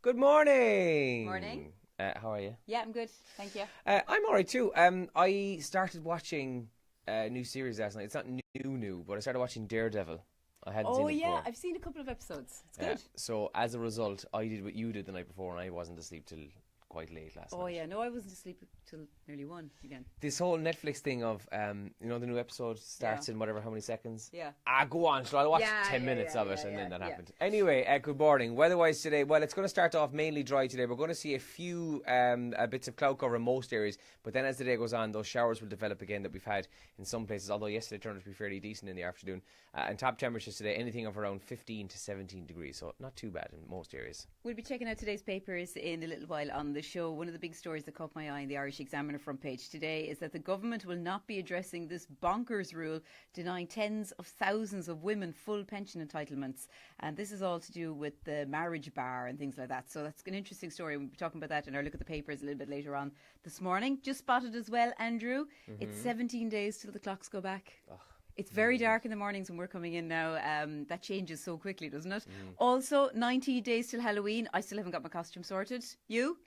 Good morning. Morning. How are you? Yeah, I'm good. Thank you. I'm alright too. I started watching a new series last night. It's not new, but I started watching Daredevil. I hadn't seen Oh it yeah, before. I've seen a couple of episodes. It's Yeah. good. So as a result, I did what you did the night before, and I wasn't asleep till quite late last Oh night. yeah, no, I wasn't asleep till nearly 1 again. This whole Netflix thing of the new episode starts in whatever how many seconds. Yeah. Go on. So I'll watch Yeah, 10 yeah, minutes yeah, of it, yeah, and then yeah, that yeah. happened. Anyway, good morning. Weather-wise today, well, it's going to start off mainly dry today. We're going to see a few bits of cloud cover in most areas, but then as the day goes on, those showers will develop again that we've had in some places, although yesterday turned out to be fairly decent in the afternoon. And top temperatures today, anything of around 15 to 17 degrees, so not too bad in most areas. We'll be checking out today's papers in a little while on the show. One of the big stories that caught my eye in the Irish Examiner front page today is that the government will not be addressing this bonkers rule denying tens of thousands of women full pension entitlements. And this is all to do with the marriage bar and things like that. So that's an interesting story. We'll be talking about that in our look at the papers a little bit later on this morning. Just spotted as well, Andrew. It's 17 days till the clocks go back. It's very dark in the mornings when we're coming in now. That changes so quickly, doesn't it? Also, 90 days till Halloween. I still haven't got my costume sorted. You?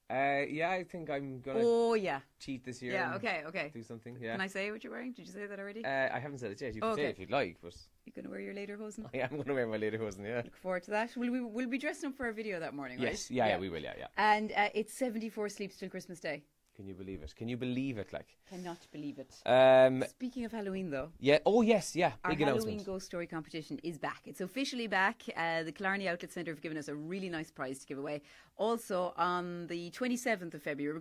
Yeah, I think I'm going to Oh, yeah. cheat this year. Yeah, and okay. do something, yeah. Can I say what you're wearing? Did you say that already? I haven't said it yet. You can say Okay. it if you'd like, but You're going to wear your lederhosen? I am going to wear my lederhosen, yeah. Look forward to that. We'll be dressing up for our video that morning, right? Yes, yeah, we will, yeah. And it's 74 sleeps till Christmas Day. Can you believe it? Can you believe it, like? Cannot believe it. Um, Speaking of Halloween, though. yeah, oh yes, yeah, Our big Halloween announcement. Ghost Story competition is back. It's officially back. The Killarney Outlet Centre have given us a really nice prize to give away. Also, on the 27th of February,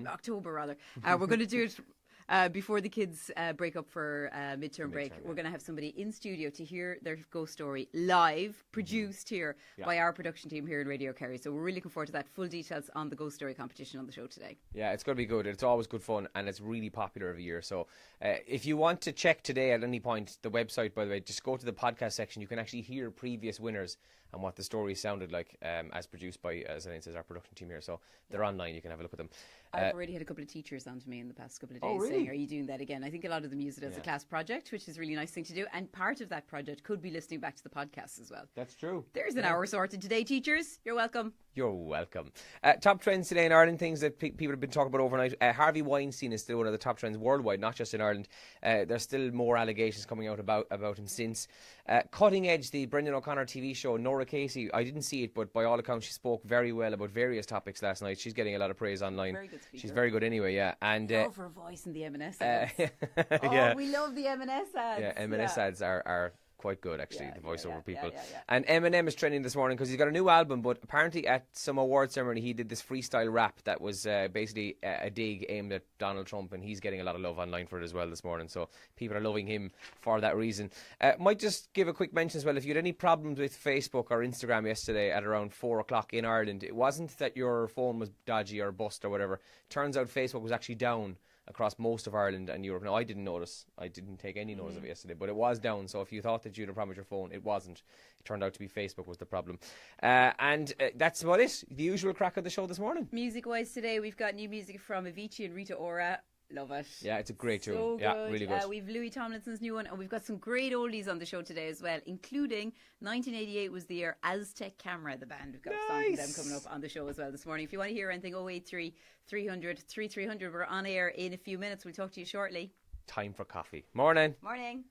October rather, we're going to do it before the kids break up for midterm break. We're going to have somebody in studio to hear their ghost story live, produced here by our production team here in Radio Kerry. So we're really looking forward to that. Full details on the ghost story competition on the show today. Yeah, it's going to be good. It's always good fun, and it's really popular every year. So if you want to check today at any point, the website, by the way, just go to the podcast section. You can actually hear previous winners and what the story sounded like as produced by, as Elaine says, our production team here. So they're online. You can have a look at them. I've already had a couple of teachers on to me in the past couple of days really? saying, are you doing that again? I think a lot of them use it as a class project, which is a really nice thing to do. And part of that project could be listening back to the podcast as well. That's true. There's an hour sorted today, teachers. You're welcome. You're welcome. Top trends today in Ireland, things that people have been talking about overnight. Harvey Weinstein is still one of the top trends worldwide, not just in Ireland. There's still more allegations coming out about him since. Cutting Edge, the Brendan O'Connor TV show, Nora Casey, I didn't see it, but by all accounts she spoke very well about various topics last night. She's getting a lot of praise online. Very good speaker. She's very good anyway, yeah. And Love her voice in the M&S ads. yeah. We love the M&S ads. Yeah, M&S ads are quite good, actually, the voiceover people. Yeah. And Eminem is trending this morning because he's got a new album, but apparently at some award ceremony he did this freestyle rap that was basically a dig aimed at Donald Trump, and he's getting a lot of love online for it as well this morning, so people are loving him for that reason. Might just give a quick mention as well, if you had any problems with Facebook or Instagram yesterday at around 4 o'clock in Ireland, it wasn't that your phone was dodgy or bust or whatever. Turns out Facebook was actually down across most of Ireland and Europe. Now, I didn't notice. I didn't take any notice of it yesterday, but it was down. So if you thought that you had a problem with your phone, it wasn't. It turned out to be Facebook was the problem. And that's about it. The usual crack of the show this morning. Music-wise today, we've got new music from Avicii and Rita Ora. Love it. Yeah, it's a great tune. So yeah, good. really good. We've Louis Tomlinson's new one, and we've got some great oldies on the show today as well, including 1988 was the year Aztec Camera, the band. We've got a song from them coming up on the show as well this morning. If you want to hear anything, 083 300 3300. We're on air in a few minutes. We'll talk to you shortly. Time for coffee. Morning. Morning.